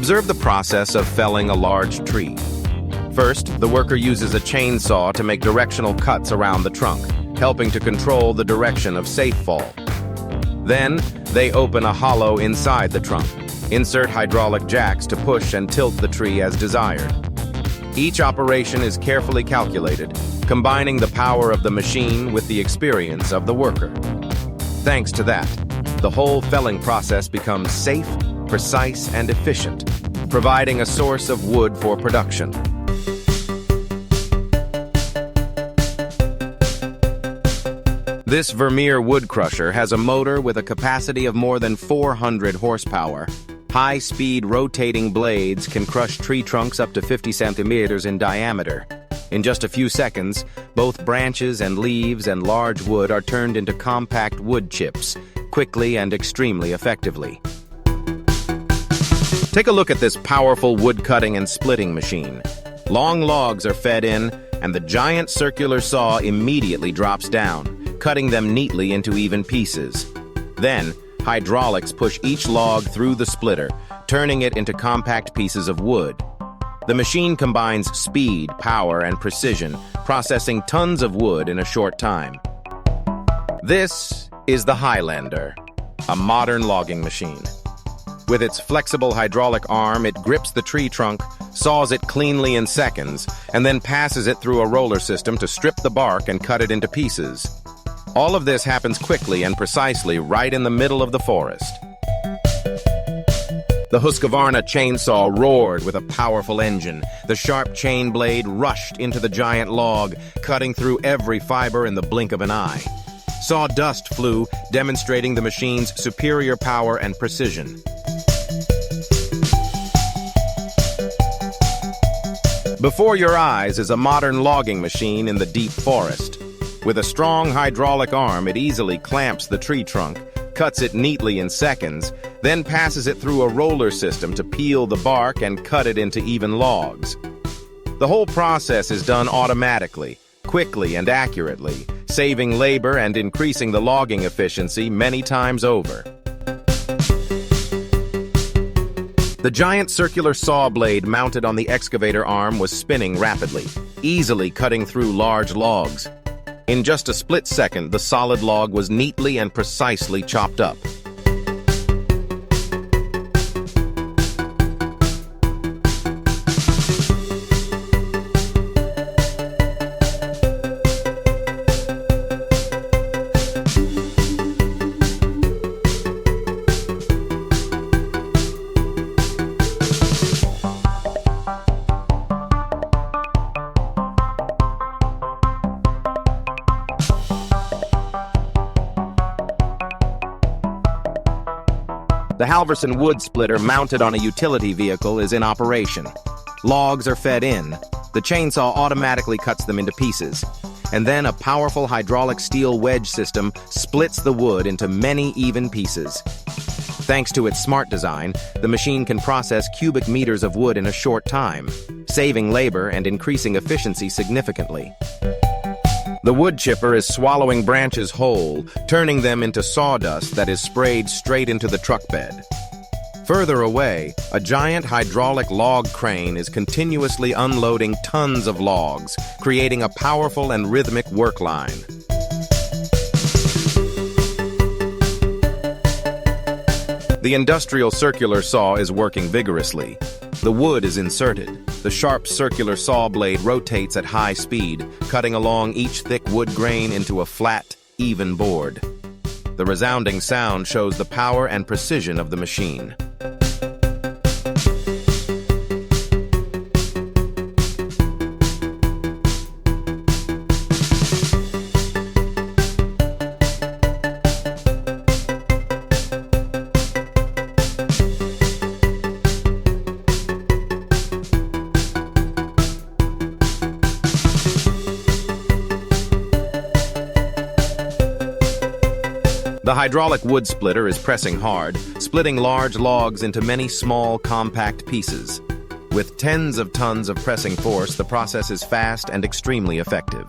Observe the process of felling a large tree. First, the worker uses a chainsaw to make directional cuts around the trunk, helping to control the direction of safe fall. Then, they open a hollow inside the trunk. Insert hydraulic jacks to push and tilt the tree as desired. Each operation is carefully calculated, combining the power of the machine with the experience of the worker. Thanks to that, the whole felling process becomes safe, precise, and efficient, providing a source of wood for production. This Vermeer wood crusher has a motor with a capacity of more than 400 horsepower. High-speed rotating blades can crush tree trunks up to 50 centimeters in diameter. In just a few seconds, both branches and leaves and large wood are turned into compact wood chips, quickly and extremely effectively. Take a look at this powerful wood cutting and splitting machine. Long logs are fed in, and the giant circular saw immediately drops down, cutting them neatly into even pieces. Then, hydraulics push each log through the splitter, turning it into compact pieces of wood. The machine combines speed, power, and precision, processing tons of wood in a short time. This is the Highlander, a modern logging machine. With its flexible hydraulic arm, it grips the tree trunk, saws it cleanly in seconds, and then passes it through a roller system to strip the bark and cut it into pieces. All of this happens quickly and precisely right in the middle of the forest. The Husqvarna chainsaw roared with a powerful engine. The sharp chain blade rushed into the giant log, cutting through every fiber in the blink of an eye. Sawdust flew, demonstrating the machine's superior power and precision. Before your eyes is a modern logging machine in the deep forest. With a strong hydraulic arm, it easily clamps the tree trunk, cuts it neatly in seconds, then passes it through a roller system to peel the bark and cut it into even logs. The whole process is done automatically, quickly and accurately, saving labor and increasing the logging efficiency many times over. The giant circular saw blade mounted on the excavator arm was spinning rapidly, easily cutting through large logs. In just a split second, the solid log was neatly and precisely chopped up. The Halverson wood splitter mounted on a utility vehicle is in operation. Logs are fed in. The chainsaw automatically cuts them into pieces. And then a powerful hydraulic steel wedge system splits the wood into many even pieces. Thanks to its smart design, the machine can process cubic meters of wood in a short time, saving labor and increasing efficiency significantly. The wood chipper is swallowing branches whole, turning them into sawdust that is sprayed straight into the truck bed. Further away, a giant hydraulic log crane is continuously unloading tons of logs, creating a powerful and rhythmic work line. The industrial circular saw is working vigorously. The wood is inserted. The sharp circular saw blade rotates at high speed, cutting along each thick wood grain into a flat, even board. The resounding sound shows the power and precision of the machine. The hydraulic wood splitter is pressing hard, splitting large logs into many small, compact pieces. With tens of tons of pressing force, the process is fast and extremely effective.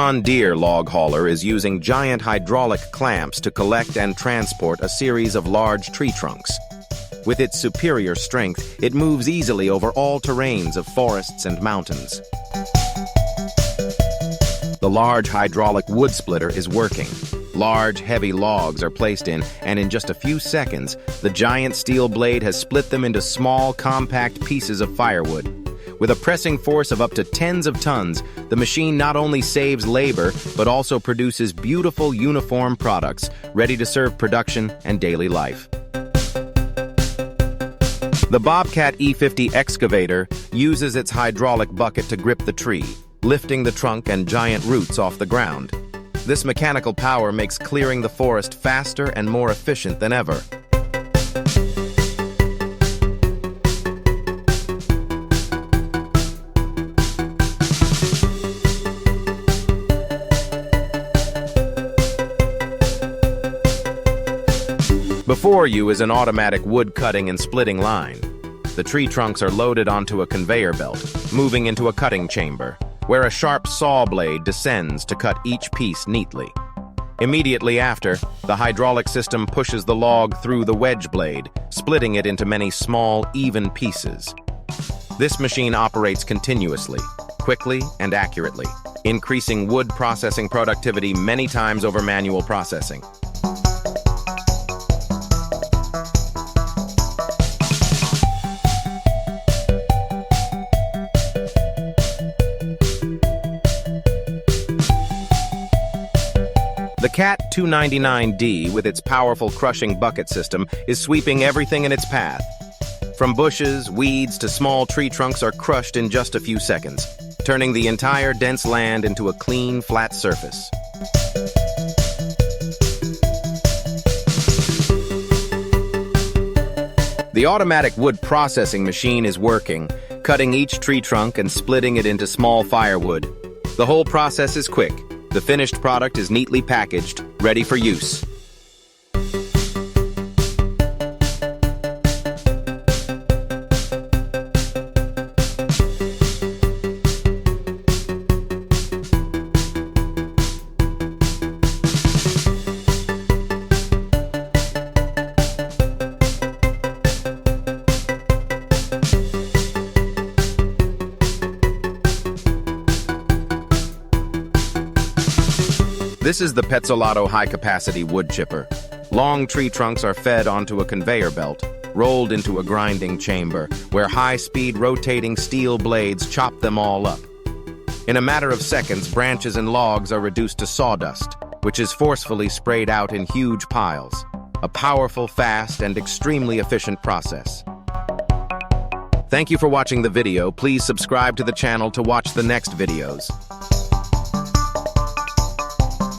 John Deere log hauler is using giant hydraulic clamps to collect and transport a series of large tree trunks. With its superior strength, it moves easily over all terrains of forests and mountains. The large hydraulic wood splitter is working. Large, heavy logs are placed in, and in just a few seconds, the giant steel blade has split them into small, compact pieces of firewood. With a pressing force of up to tens of tons, the machine not only saves labor, but also produces beautiful, uniform products, ready to serve production and daily life. The Bobcat E50 excavator uses its hydraulic bucket to grip the tree, lifting the trunk and giant roots off the ground. This mechanical power makes clearing the forest faster and more efficient than ever. Before you is an automatic wood cutting and splitting line. The tree trunks are loaded onto a conveyor belt, moving into a cutting chamber, where a sharp saw blade descends to cut each piece neatly. Immediately after, the hydraulic system pushes the log through the wedge blade, splitting it into many small, even pieces. This machine operates continuously, quickly and accurately, increasing wood processing productivity many times over manual processing. The Cat 299D, with its powerful crushing bucket system, is sweeping everything in its path. From bushes, weeds, to small tree trunks are crushed in just a few seconds, turning the entire dense land into a clean, flat surface. The automatic wood processing machine is working, cutting each tree trunk and splitting it into small firewood. The whole process is quick. The finished product is neatly packaged, ready for use. This is the Pezzolato high-capacity wood chipper. Long tree trunks are fed onto a conveyor belt, rolled into a grinding chamber, where high-speed rotating steel blades chop them all up. In a matter of seconds, branches and logs are reduced to sawdust, which is forcefully sprayed out in huge piles. A powerful, fast, and extremely efficient process. Thank you for watching the video. Please subscribe to the channel to watch the next videos.